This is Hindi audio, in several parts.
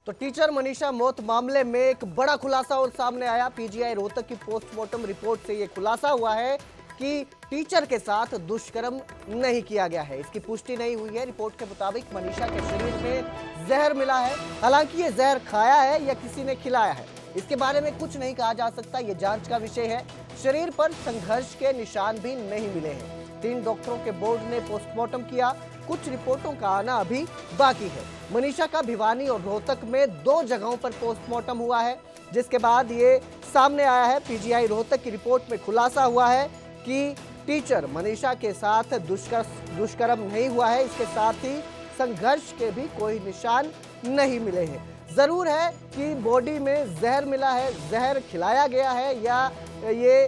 तो टीचर मनीषा मौत मामले में एक बड़ा खुलासा और सामने आया। पीजीआई रोहतक की पोस्टमार्टम रिपोर्ट से यह खुलासा हुआ है कि टीचर के साथ दुष्कर्म नहीं किया गया है। इसकी पुष्टि नहीं हुई है। रिपोर्ट के मुताबिक मनीषा के शरीर में जहर मिला है। हालांकि ये जहर खाया है या किसी ने खिलाया है, इसके बारे में कुछ नहीं कहा जा सकता, ये जांच का विषय है। शरीर पर संघर्ष के निशान भी नहीं मिले हैं। 3 डॉक्टरों के बोर्ड ने पोस्टमार्टम किया। कुछ रिपोर्टों का आना अभी बाकी है। मनीषा का भिवानी और रोहतक में 2 जगहों पर पोस्टमार्टम हुआ है, जिसके बाद ये सामने आया है। पीजीआई रोहतक की रिपोर्ट में खुलासा हुआ है कि टीचर मनीषा के साथ दुष्कर्म नहीं हुआ है। इसके साथ ही संघर्ष के भी कोई निशान नहीं मिले हैं। जरूर है कि बॉडी में जहर मिला है, जहर खिलाया गया है या ये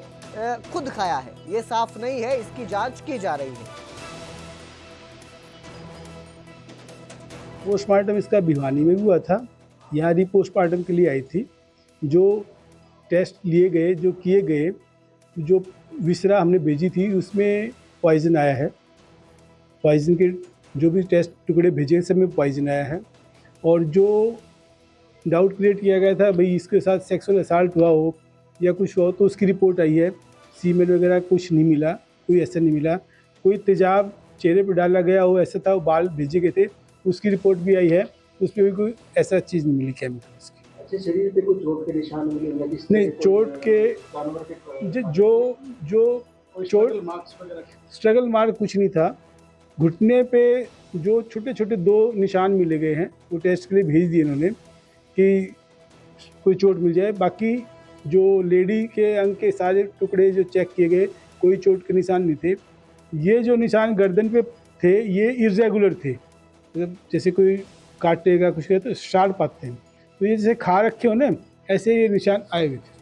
खुद खाया है, ये साफ नहीं है। इसकी जांच की जा रही है। पोस्टमार्टम इसका भिवानी में भी हुआ था। यहाँ पोस्टमार्टम के लिए आई थी। जो टेस्ट लिए गए, जो किए गए, जो विसरा हमने भेजी थी, उसमें पॉइजन आया है। पॉइजन के जो भी टेस्ट टुकड़े भेजे सब में पॉइजन आया है। और जो डाउट क्रिएट किया गया था भाई इसके साथ सेक्सुअल असाल्ट हुआ हो या कुछ हो, तो उसकी रिपोर्ट आई है। सीमेंट वगैरह कुछ नहीं मिला, कोई ऐसा नहीं मिला। कोई तेजाब चेहरे पर डाला गया हो ऐसा था, बाल भेजे गए थे, उसकी रिपोर्ट भी आई है। उसमें भी कोई ऐसा चीज़ नहीं मिली केमिकल उसकी। अच्छा, शरीर पे कोई चोट के निशान मिले नहीं, चोट के जो चोट स्ट्रगल मार्क कुछ नहीं था। घुटने पे जो छोटे छोटे 2 निशान मिले गए हैं, वो टेस्ट के लिए भेज दिए इन्होंने कि कोई चोट मिल जाए। बाकी जो लेडी के अंग के सारे टुकड़े जो चेक किए गए, कोई चोट के निशान नहीं थे। ये जो निशान गर्दन पे थे ये इर्रेगुलर थे, मतलब जैसे कोई काटेगा कुछ तो शार्प आते हैं, तो ये जैसे खा रखे हो ना, ऐसे ये निशान आए हुए थे।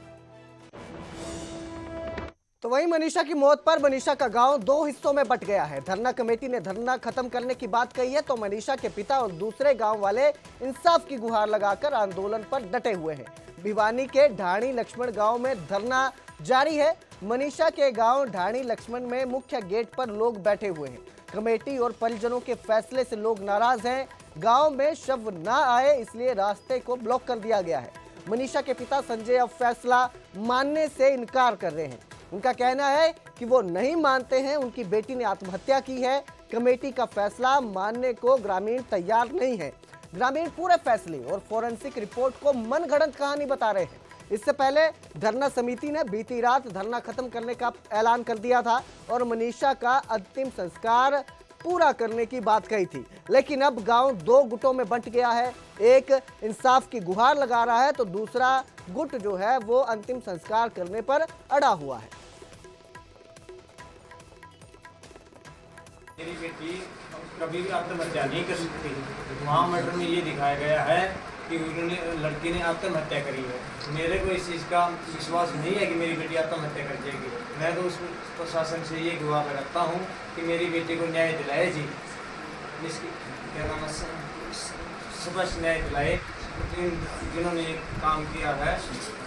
तो वहीं मनीषा की मौत पर मनीषा का गांव 2 हिस्सों में बंट गया है। धरना कमेटी ने धरना खत्म करने की बात कही है, तो मनीषा के पिता और दूसरे गांव वाले इंसाफ की गुहार लगाकर आंदोलन पर डटे हुए हैं। भिवानी के ढाणी लक्ष्मण गांव में धरना जारी है। मनीषा के गांव ढाणी लक्ष्मण में मुख्य गेट पर लोग बैठे हुए हैं। कमेटी और परिजनों के फैसले से लोग नाराज हैं। गांव में शव ना आए इसलिए रास्ते को ब्लॉक कर दिया गया है। मनीषा के पिता संजय अब फैसला मानने से इनकार कर रहे हैं। उनका कहना है कि वो नहीं मानते हैं, उनकी बेटी ने आत्महत्या की है। कमेटी का फैसला मानने को ग्रामीण तैयार नहीं है। ग्रामीण पूरे फैसले और फोरेंसिक रिपोर्ट को मनगढ़ंत कहानी बता रहे हैं। इससे पहले धरना समिति ने बीती रात धरना खत्म करने का ऐलान कर दिया था और मनीषा का अंतिम संस्कार पूरा करने की बात कही थी। लेकिन अब गांव 2 गुटों में बंट गया है। एक इंसाफ की गुहार लगा रहा है, तो दूसरा गुट जो है वो अंतिम संस्कार करने पर अड़ा हुआ है। मेरी बेटी कभी भी आत्महत्या नहीं कर सकती। वहाँ मर्डर में ये दिखाया गया है कि उन्होंने लड़की ने आत्महत्या करी है। मेरे को इस चीज़ का विश्वास नहीं है कि मेरी बेटी आत्महत्या कर जाएगी। मैं तो उस प्रशासन से ये गुहार लगाता हूँ कि मेरी बेटी को न्याय दिलाए जी, जिसकी क्या नाम है, स्पष्ट न्याय दिलाए। जिन्होंने काम किया है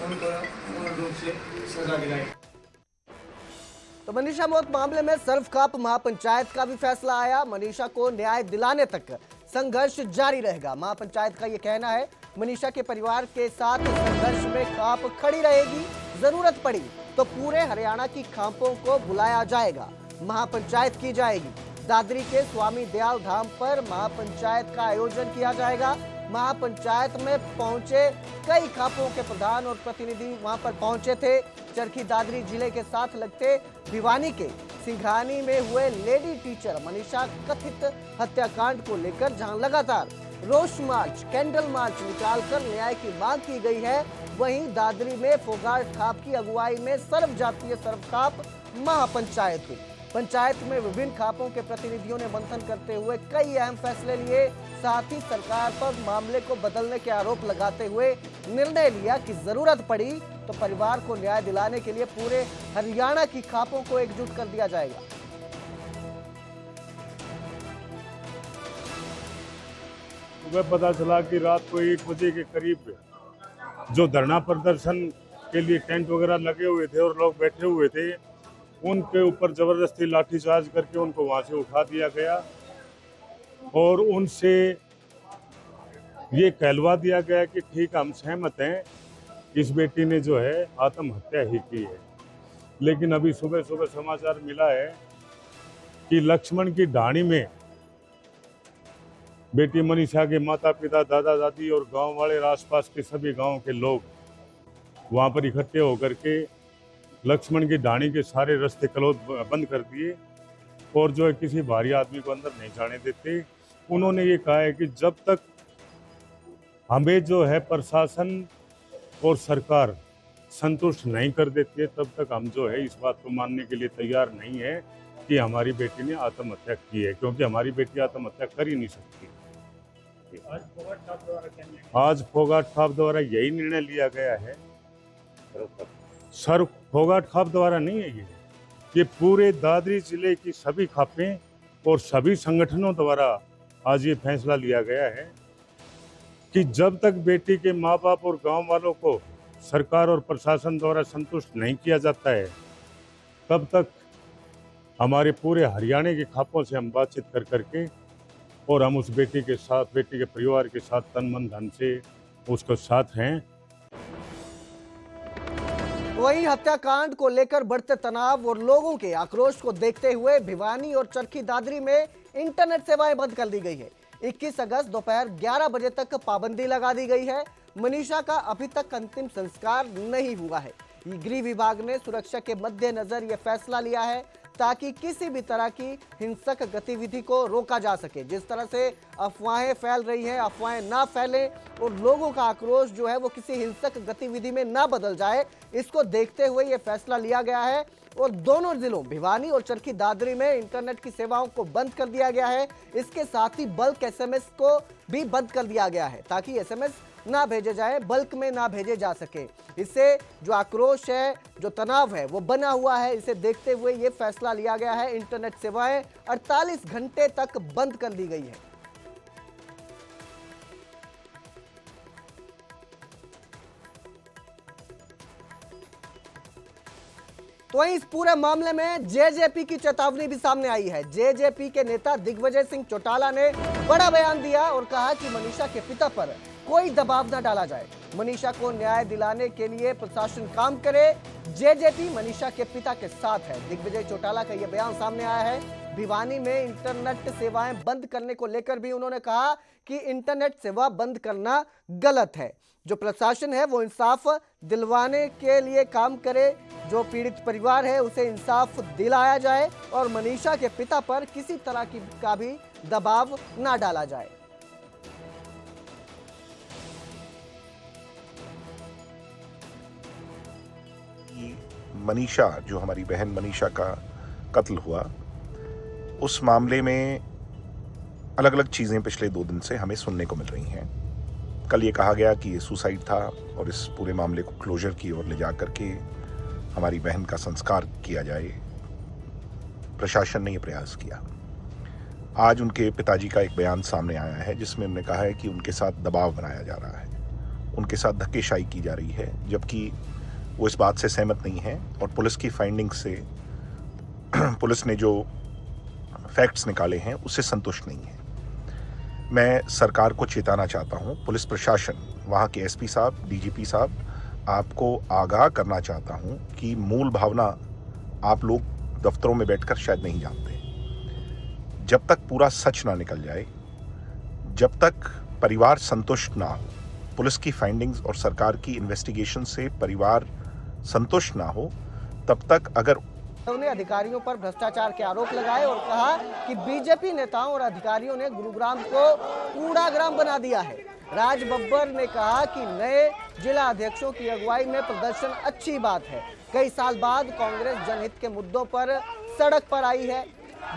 उनको पूर्ण रूप से सजा दिलाए। तो मनीषा मौत मामले में सर्वखाप महापंचायत का भी फैसला आया। मनीषा को न्याय दिलाने तक संघर्ष जारी रहेगा। महापंचायत का यह कहना है मनीषा के परिवार के साथ संघर्ष में खाप खड़ी रहेगी। जरूरत पड़ी तो पूरे हरियाणा की खापों को बुलाया जाएगा, महापंचायत की जाएगी। दादरी के स्वामी दयाल धाम पर महापंचायत का आयोजन किया जाएगा। महापंचायत में पहुंचे कई खापों के प्रधान और प्रतिनिधि वहां पर पहुंचे थे। चरखी दादरी जिले के साथ लगते भिवानी के सिंघानी में हुए लेडी टीचर मनीषा कथित हत्याकांड को लेकर जहां लगातार रोष मार्च, कैंडल मार्च निकालकर न्याय की मांग की गई है, वहीं दादरी में फोगाट खाप की अगुवाई में सर्व जातीय सर्वखाप महापंचायत हुई। पंचायत में विभिन्न खापों के प्रतिनिधियों ने मंथन करते हुए कई अहम फैसले लिए। साथ ही सरकार पर मामले को बदलने के आरोप लगाते हुए निर्णय लिया कि जरूरत पड़ी तो परिवार को न्याय दिलाने के लिए पूरे हरियाणा की खापों को एकजुट कर दिया जाएगा। सुबह पता चला कि रात को 1 बजे के करीब जो धरना प्रदर्शन के लिए टेंट वगैरह लगे हुए थे और लोग बैठे हुए थे, उनके ऊपर जबरदस्ती लाठीचार्ज करके उनको वहां से उठा दिया गया और उनसे ये कहलवा दिया गया कि ठीक हम सहमत हैं, इस बेटी ने जो है आत्महत्या ही की है। लेकिन अभी सुबह सुबह समाचार मिला है कि लक्ष्मण की ढाणी में बेटी मनीषा के माता पिता, दादा दादी और गांव वाले, आसपास के सभी गांव के लोग वहां पर इकट्ठे होकर के लक्ष्मण की ढाणी के सारे रास्ते क्लोज बंद कर दिए और जो है किसी भारी आदमी को अंदर नहीं जाने देते। उन्होंने ये कहा है कि जब तक हमें जो है प्रशासन और सरकार संतुष्ट नहीं कर देती है, तब तक हम जो है इस बात को मानने के लिए तैयार नहीं है कि हमारी बेटी ने आत्महत्या की है, क्योंकि हमारी बेटी आत्महत्या कर ही नहीं सकती। आज फोगाट साहब द्वारा यही निर्णय लिया गया है। सर, फोगाट खाप द्वारा नहीं है ये पूरे दादरी जिले की सभी खापें और सभी संगठनों द्वारा आज ये फैसला लिया गया है कि जब तक बेटी के माँ बाप और गांव वालों को सरकार और प्रशासन द्वारा संतुष्ट नहीं किया जाता है, तब तक हमारे पूरे हरियाणा के खापों से हम बातचीत कर करके और हम उस बेटी के साथ, बेटी के परिवार के साथ तन मन धन से उसके साथ हैं। वहीं हत्याकांड को लेकर बढ़ते तनाव और लोगों के आक्रोश को देखते हुए भिवानी और चरखी दादरी में इंटरनेट सेवाएं बंद कर दी गई है। 21 अगस्त दोपहर 11 बजे तक पाबंदी लगा दी गई है। मनीषा का अभी तक अंतिम संस्कार नहीं हुआ है। गृह विभाग ने सुरक्षा के मद्देनजर यह फैसला लिया है ताकि किसी भी तरह की हिंसक गतिविधि को रोका जा सके। जिस तरह से अफवाहें फैल रही हैं, अफवाहें ना फैलें और लोगों का आक्रोश जो है वो किसी हिंसक गतिविधि में ना बदल जाए, इसको देखते हुए ये फैसला लिया गया है। और दोनों जिलों भिवानी और चरखी दादरी में इंटरनेट की सेवाओं को बंद कर दिया गया है। इसके साथ ही बल्क SMS को भी बंद कर दिया गया है ताकि SMS ना भेजे जाए, बल्क में ना भेजे जा सके। इससे जो आक्रोश है, जो तनाव है वो बना हुआ है। इसे देखते हुए ये फैसला लिया गया है। इंटरनेट सेवाएं 48 घंटे तक बंद कर दी गई है। तो वहीं इस पूरे मामले में जेजेपी की चेतावनी भी सामने आई है। जेजेपी के नेता दिग्विजय सिंह चौटाला ने बड़ा बयान दिया और कहा कि मनीषा के पिता पर कोई दबाव न डाला जाए। मनीषा को न्याय दिलाने के लिए प्रशासन काम करे। जेजेपी मनीषा के पिता के साथ है। दिग्विजय चौटाला का यह बयान सामने आया है। भिवानी में इंटरनेट सेवाएं बंद करने को लेकर भी उन्होंने कहा कि इंटरनेट सेवा बंद करना गलत है। जो प्रशासन है वो इंसाफ दिलवाने के लिए काम करे। जो पीड़ित परिवार है उसे इंसाफ दिलाया जाए और मनीषा के पिता पर किसी तरह का भी दबाव ना डाला जाए। मनीषा, जो हमारी बहन मनीषा का कत्ल हुआ, उस मामले में अलग अलग चीज़ें पिछले 2 दिन से हमें सुनने को मिल रही हैं। कल ये कहा गया कि ये सुसाइड था और इस पूरे मामले को क्लोजर की ओर ले जा करके हमारी बहन का संस्कार किया जाए। प्रशासन ने ये प्रयास किया। आज उनके पिताजी का एक बयान सामने आया है जिसमें उन्होंने कहा है कि उनके साथ दबाव बनाया जा रहा है, उनके साथ धक्केशाही की जा रही है, जबकि वो इस बात से सहमत नहीं है और पुलिस की फाइंडिंग से पुलिस ने जो फैक्ट्स निकाले हैं उससे संतुष्ट नहीं है। मैं सरकार को चेताना चाहता हूं, पुलिस प्रशासन, वहां के एसपी साहब, डीजीपी साहब, आपको आगाह करना चाहता हूं कि मूल भावना आप लोग दफ्तरों में बैठकर शायद नहीं जानते। जब तक पूरा सच ना निकल जाए, जब तक परिवार संतुष्ट ना हो, पुलिस की फाइंडिंग्स और सरकार की इन्वेस्टिगेशन से परिवार संतुष्ट ना हो, तब तक अगर उन्होंने अधिकारियों पर भ्रष्टाचार के आरोप लगाए और कहा कि बीजेपी नेताओं और अधिकारियों ने गुरुग्राम को कूड़ाग्राम बना दिया है। राज बब्बर ने कहा कि नए जिला अध्यक्षों की अगुवाई में प्रदर्शन अच्छी बात है। कई साल बाद कांग्रेस जनहित के मुद्दों पर सड़क पर आई है।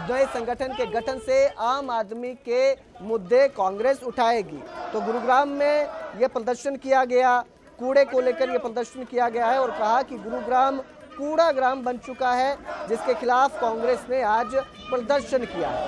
नए संगठन के गठन से आम आदमी के मुद्दे कांग्रेस उठाएगी। तो गुरुग्राम में यह प्रदर्शन किया गया, कूड़े को लेकर यह प्रदर्शन किया गया है और कहा कि गुरुग्राम कूड़ा ग्राम बन चुका है, जिसके खिलाफ कांग्रेस ने आज प्रदर्शन किया है।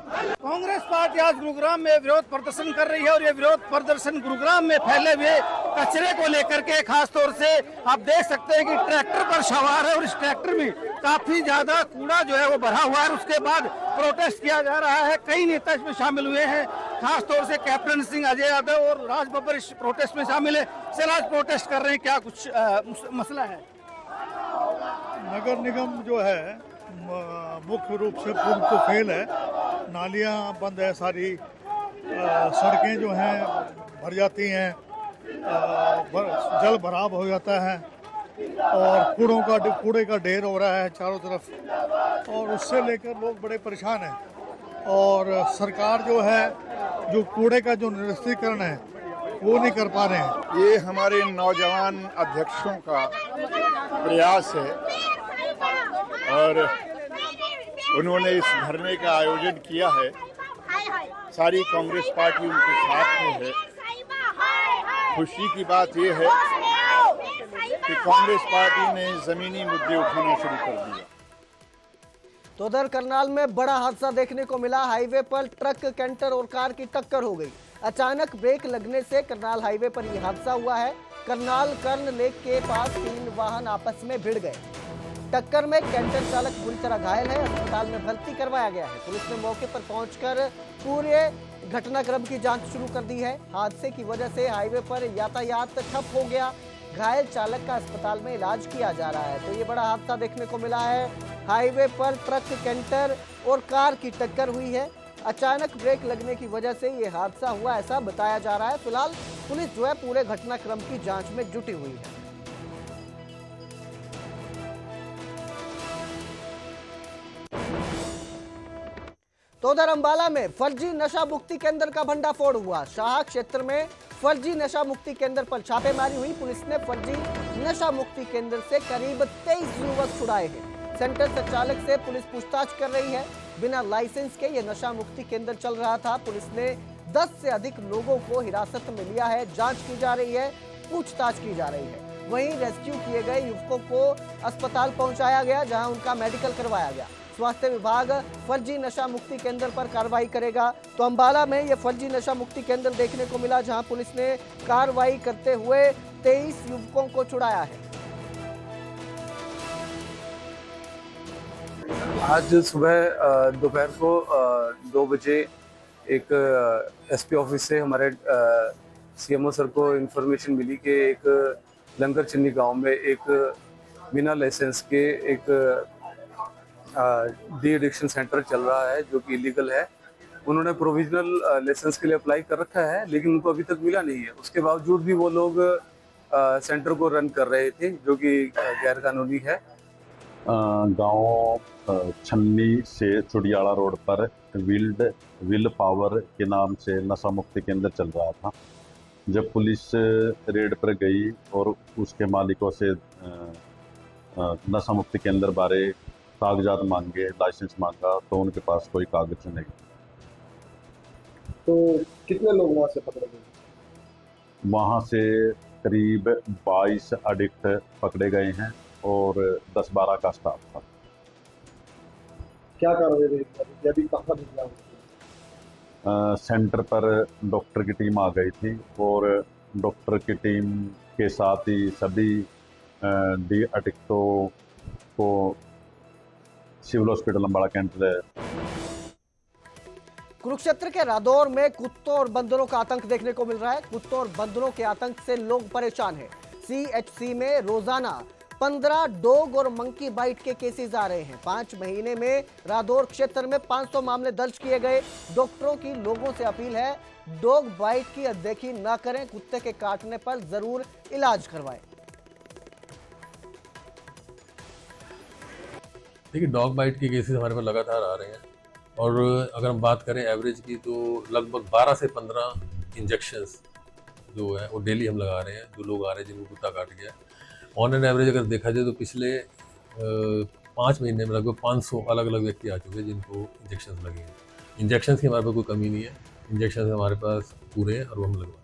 कांग्रेस पार्टी आज गुरुग्राम में विरोध प्रदर्शन कर रही है और ये विरोध प्रदर्शन गुरुग्राम में फैले हुए कचरे को लेकर के, खास तौर से आप देख सकते हैं कि ट्रैक्टर पर सवार है और इस ट्रैक्टर में काफी ज्यादा कूड़ा जो है वो भरा हुआ है। उसके बाद प्रोटेस्ट किया जा रहा है, कई नेता इसमें शामिल हुए हैं, खास तौर से कैप्टन सिंह, अजय यादव और राज बब्बर इस प्रोटेस्ट में शामिल है। सर आज प्रोटेस्ट कर रहे हैं, क्या कुछ मसला है? नगर निगम जो है मुख्य रूप से पूर्ण तो फेल है, नालियां बंद है सारी, सड़कें जो हैं भर जाती हैं, जल भराव हो जाता है और कूड़े का ढेर हो रहा है चारों तरफ और उससे लेकर लोग बड़े परेशान हैं। और सरकार जो है जो कूड़े का जो निरस्तीकरण है वो नहीं कर पा रहे हैं। ये हमारे नौजवान अध्यक्षों का प्रयास है और उन्होंने इस धरने का आयोजन किया है। सारी कांग्रेस पार्टी उनके साथ में है। खुशी की बात यह है कि कांग्रेस पार्टी ने जमीनी मुद्दे उठाना शुरू कर दिया। तो उधर करनाल में बड़ा हादसा देखने को मिला। हाईवे पर ट्रक, कैंटर और कार की टक्कर हो गई। अचानक ब्रेक लगने से करनाल हाईवे पर यह हादसा हुआ है। करनाल कर्ण लेक के पास 3 वाहन आपस में भिड़ गए। टक्कर में कैंटर चालक बुरी तरह घायल है, अस्पताल में भर्ती करवाया गया है। पुलिस ने मौके पर पहुंचकर पूरे घटनाक्रम की जांच शुरू कर दी है। हादसे की वजह से हाईवे पर यातायात ठप हो गया। घायल चालक का अस्पताल में इलाज किया जा रहा है। तो ये बड़ा हादसा देखने को मिला है। हाईवे पर ट्रक, कैंटर और कार की टक्कर हुई है। अचानक ब्रेक लगने की वजह से ये हादसा हुआ, ऐसा बताया जा रहा है। फिलहाल पुलिस जो है पूरे घटनाक्रम की जांच में जुटी हुई है। तो उधर अंबाला में फर्जी नशा मुक्ति केंद्र का भंडाफोड़ हुआ। शाह क्षेत्र में फर्जी नशा मुक्ति केंद्र पर छापेमारी हुई। पुलिस ने फर्जी नशा मुक्ति केंद्र से करीब 23 युवक छुड़ाए हैं। सेंटर संचालक से पुलिस पूछताछ कर रही है। बिना लाइसेंस के ये नशा मुक्ति केंद्र चल रहा था। पुलिस ने 10 से अधिक लोगों को हिरासत में लिया है। जांच की जा रही है, पूछताछ की जा रही है। वहीं रेस्क्यू किए गए युवकों को अस्पताल पहुंचाया गया, जहां उनका मेडिकल करवाया गया। स्वास्थ्य विभाग फर्जी नशा मुक्ति केंद्र पर कार्रवाई करेगा। तो अंबाला में यह फर्जी नशा मुक्ति केंद्र देखने को मिला, जहां पुलिस ने कार्रवाई करते हुए 23 युवकों को छुड़ाया है। आज सुबह दोपहर को 2 बजे एक एसपी ऑफिस से हमारे सीएमओ सर को इन्फॉर्मेशन मिली कि एक लंगर चन्नी गांव में एक बिना लाइसेंस के एक डी एडिक्शन सेंटर चल रहा है जो कि इलीगल है। उन्होंने प्रोविजनल लाइसेंस के लिए अप्लाई कर रखा है, लेकिन उनको अभी तक मिला नहीं है। उसके बावजूद भी वो लोग सेंटर को रन कर रहे थे, जो कि गैर कानूनी है। गांव छन्नी से चुडियाला रोड पर विल पावर के नाम से नशा मुक्ति केंद्र चल रहा था। जब पुलिस रेड पर गई और उसके मालिकों से नशा मुक्ति केंद्र बारे कागजात मांगे, लाइसेंस मांगा, तो उनके पास कोई कागज नहीं। तो कितने लोग वहाँ से पकड़े गए? वहाँ से करीब 22 एडिक्ट पकड़े गए हैं और 10-12 का स्टाफ था। क्या कार्रवाई रही अभी कहाँ निकला? सेंटर पर डॉक्टर की टीम आ गई थी और डॉक्टर की टीम के साथ ही सभी डी एडिक्टों को सिविल हॉस्पिटल अंबाला कैंट है। कुरुक्षेत्र के रादौर में कुत्तों और बंदरों का आतंक देखने को मिल रहा है। कुत्तों और बंदरों के आतंक से लोग परेशान हैं। सीएचसी में रोजाना 15 डॉग और मंकी बाइट के केसेस आ रहे हैं। 5 महीने में रादौर क्षेत्र में 500 मामले दर्ज किए गए। डॉक्टरों की लोगों से अपील है, डॉग बाइट की अनदेखी न करें, कुत्ते के काटने पर जरूर इलाज करवाएं। देखिए, डॉग बाइट के केसेस हमारे पास लगातार आ रहे हैं और अगर हम बात करें एवरेज की तो लगभग 12 से 15 इंजेक्शंस जो है वो डेली हम लगा रहे हैं। जो लोग आ रहे हैं जिनको कुत्ता काट गया, ऑन एन एवरेज अगर देखा जाए तो पिछले 5 महीने में लगभग 500 अलग अलग व्यक्ति आ चुके हैं जिनको इंजेक्शंस लगे हैं। इंजेक्शंस की हमारे पास कोई कमी नहीं है, इंजेक्शंस हमारे पास पूरे हैं और वो हम लगवा